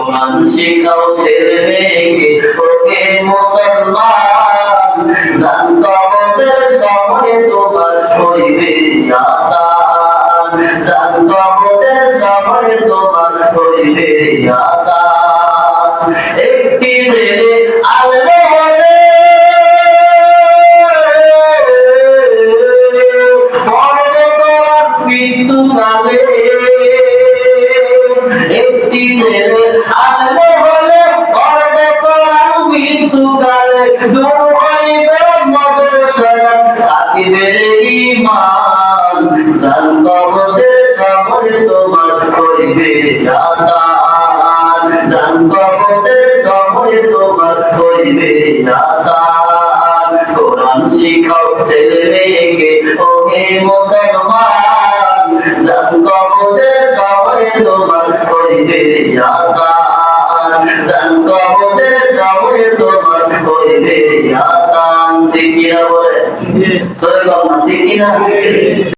কোরআন শিখাও ছেলে মেয়েকে ওকে মুসলমান জানতো আমাদের সময় তোমার হইবে আসান জানতো আমাদের সময় তোমার হইবে আসান একটি ছেলে আল্লাহ বলে মৃত্যু কালে একটি ছেলে আল্লাহ বলে মৃত্যু কালে দূর হইবে মাদ্রাসায় থাকিবে ঈমান জানতো আমাদের সময় তোমার হইবে আসান জানতো আমাদের সময় তোমার হইবে আসান কোরআন শিখাও ছেলে মেয়েকে ওহে মুসলমান জানতো আমাদের সময় তোমার হইবে আসান জানতো আমাদের সময় তোমার হইবে আসান ঠিক কিনা বলে ঠিক কিনা